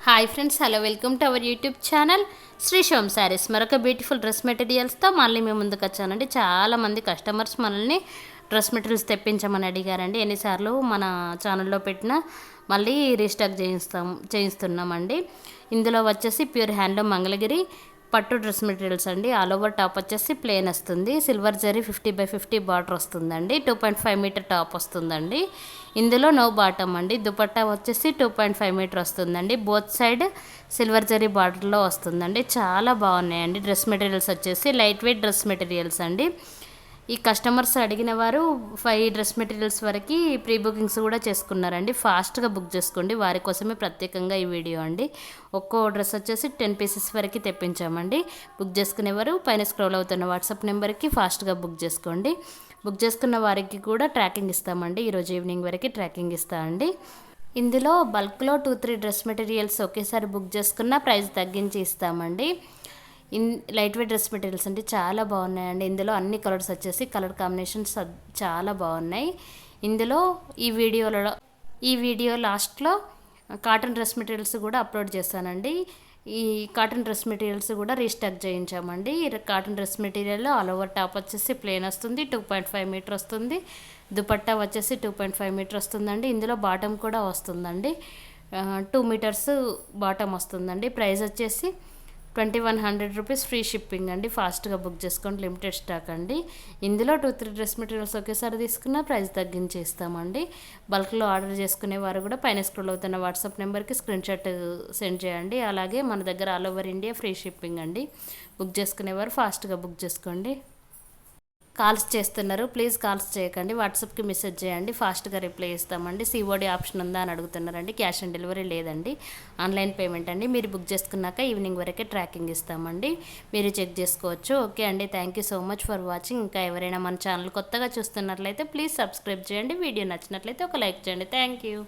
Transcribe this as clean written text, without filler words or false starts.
Hi friends, hello, welcome to our YouTube channel Shri Shom Sarees. మరొక beautiful dress మెటీరియల్స్తో మళ్ళీ మేము ముందుకు వచ్చానండి. చాలామంది కస్టమర్స్ మనల్ని డ్రెస్ మెటీరియల్స్ తెప్పించమని అడిగారండి. ఎన్నిసార్లు మన ఛానల్లో పెట్టినా మళ్ళీ రీస్టాక్ చేయిస్తున్నామండి. ఇందులో వచ్చేసి ప్యూర్ హ్యాండ్లూమ్ మంగళగిరి పట్టు డ్రెస్ మెటీరియల్స్ అండి. ఆల్ ఓవర్ టాప్ వచ్చేసి ప్లేన్ వస్తుంది. సిల్వర్ జరీ 50/50 బార్డర్ వస్తుందండి. 2.5 మీటర్ టాప్ వస్తుందండి. ఇందులో నో బాటమ్ అండి. దుపట్టా వచ్చేసి 2.5 మీటర్ వస్తుందండి. బోత్ సైడ్ సిల్వర్ జరీ బార్డర్లో వస్తుందండి. చాలా బాగున్నాయండి డ్రెస్ మెటీరియల్స్ వచ్చేసి. లైట్ వెయిట్ డ్రెస్ మెటీరియల్స్ అండి. ఈ కస్టమర్స్ అడిగిన వారు 5 డ్రెస్ మెటీరియల్స్ వరకు ప్రీ బుకింగ్స్ కూడా చేసుకున్నారండి. ఫాస్ట్గా బుక్ చేసుకోండి, వారి కోసమే ప్రత్యేకంగా ఈ వీడియో అండి. ఒక్కో డ్రెస్ వచ్చేసి 10 పీసెస్ వరకు తెప్పించామండి. బుక్ చేసుకునేవారు పైన స్క్రోల్ అవుతున్న వాట్సాప్ నెంబర్కి ఫాస్ట్గా బుక్ చేసుకోండి. బుక్ చేసుకున్న వారికి కూడా ట్రాకింగ్ ఇస్తామండి. ఈరోజు ఈవినింగ్ వరకు ట్రాకింగ్ ఇస్తామండి. ఇందులో బల్క్లో 2-3 డ్రెస్ మెటీరియల్స్ ఒకేసారి బుక్ చేసుకున్న ప్రైస్ తగ్గించి ఇస్తామండి. లైట్ వెయిట్ డ్రెస్ మెటీరియల్స్ అంటే చాలా బాగున్నాయండి. ఇందులో అన్ని కలర్స్ వచ్చేసి కలర్ కాంబినేషన్స్ చాలా బాగున్నాయి. ఇందులో ఈ వీడియో లాస్ట్లో కాటన్ డ్రెస్ మెటీరియల్స్ కూడా అప్లోడ్ చేస్తానండి. ఈ కాటన్ డ్రెస్ మెటీరియల్స్ కూడా రీస్టాక్ చేయించామండి. Cotton dress material all over top వచ్చేసి ప్లేన్ వస్తుంది. 2.5 మీటర్ వస్తుంది. దుపట్టా వచ్చేసి 2.5 మీటర్ వస్తుందండి. ఇందులో బాటమ్ కూడా వస్తుందండి. 2 మీటర్స్ బాటమ్ వస్తుందండి. ప్రైస్ వచ్చేసి 2100 రూపీస్, ఫ్రీ షిప్పింగ్ అండి. ఫాస్ట్గా బుక్ చేసుకోండి, లిమిటెడ్ స్టాక్ అండి. ఇందులో 2-3 డ్రెస్ మెటీరియల్స్ ఒకేసారి తీసుకున్న ప్రైస్ తగ్గించి ఇస్తామండి. బల్క్లో ఆర్డర్ చేసుకునే వారు కూడా పైన స్క్రోల్ అవుతున్న వాట్సాప్ నెంబర్కి స్క్రీన్ షాట్ సెండ్ చేయండి. అలాగే మన దగ్గర all over India free shipping అండి. బుక్ చేసుకునేవారు ఫాస్ట్గా బుక్ చేసుకోండి. కాల్స్ చేస్తున్నారు, ప్లీజ్ కాల్స్ చేయకండి. వాట్సాప్కి మెసేజ్ చేయండి, ఫాస్ట్గా రిప్లై ఇస్తామండి. సిఓడి ఆప్షన్ ఉందా అని అడుగుతున్నారండి. క్యాష్ ఆన్ డెలివరీ లేదండి, ఆన్లైన్ పేమెంట్ అండి. మీరు బుక్ చేసుకున్నాక ఈవినింగ్ వరకే ట్రాకింగ్ ఇస్తామండి. మీరు చెక్ చేసుకోవచ్చు. ఓకే అండి, thank you so much for watching. ఇంకా ఎవరైనా మన ఛానల్ కొత్తగా చూస్తున్నట్లయితే ప్లీజ్ సబ్స్క్రైబ్ చేయండి. వీడియో నచ్చినట్లయితే ఒక లైక్ చేయండి. Thank you.